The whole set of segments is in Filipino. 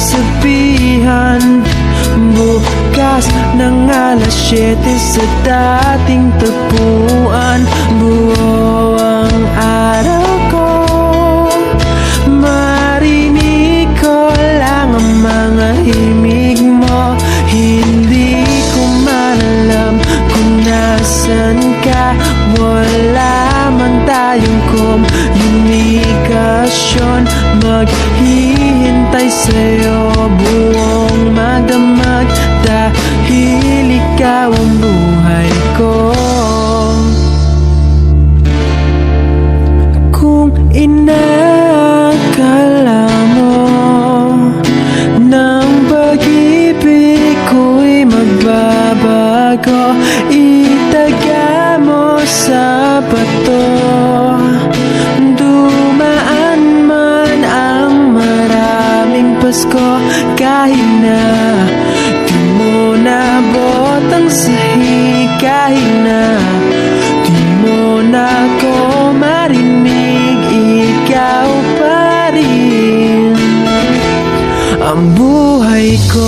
sabihan. Bukas ng alas 7 sa dating tagpuan. Buo ang araw ko, marinig ko lang ang mga himig mo. Hindi ko malalam kung nasan ka. Wala man tayong komunikasyon, maghihintay sa'yo buong magdamag, dahil ikaw ang buhay ko. Kung inakala mo ng pag-ibig ko'y magbabago, itaga mo sa bato. Dumaan man ang maraming Pasko, kahit na di mo nabot ang sahig, kahit na di mo na ko marinig, ikaw pa rin ang buhay ko.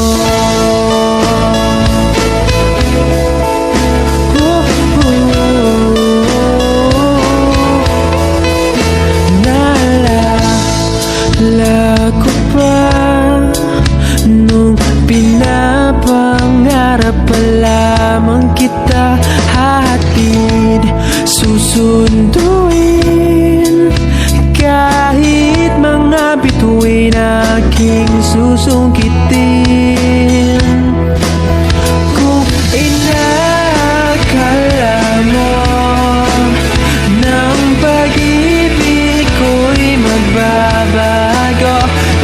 Naalala ko pa nung pinapangarap pa lamang kita, hatid susunduin, kahit mga bituin aking susungkitin. Kung inakala mo ng pag-ibig ko'y magbabago,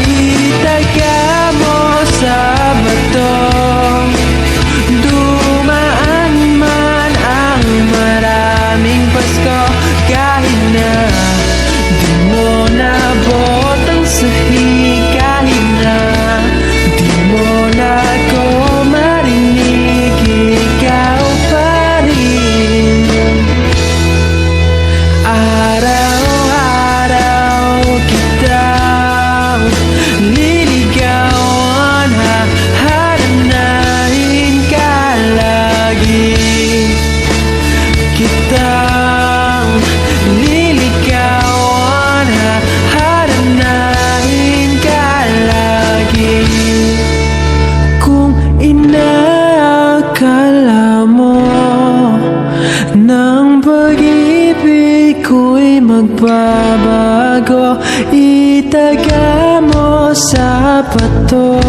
itaga mo sa bato. Dumaan man ang maraming Pasko, kahit na di mo nabot ang sahig, kahit na di mo na ko marinig, ikaw pa rin. Araw-araw kitang liligawan, hahanapin ka lagi. Kitang liligawan, hahanapin ka lagi. Kung inakala mo ng pag-ibig ko'y magbabago, itaga mo sa bato.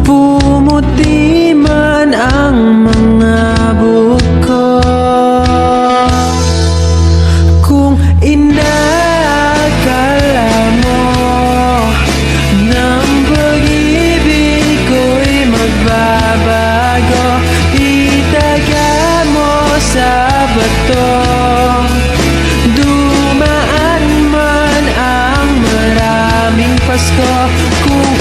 Pumuti man ang mga buko. Kung inakala mo ng pag-ibig ko'y magbabago, itaga mo sa bato. Dumaan man ang maraming Pasko, kung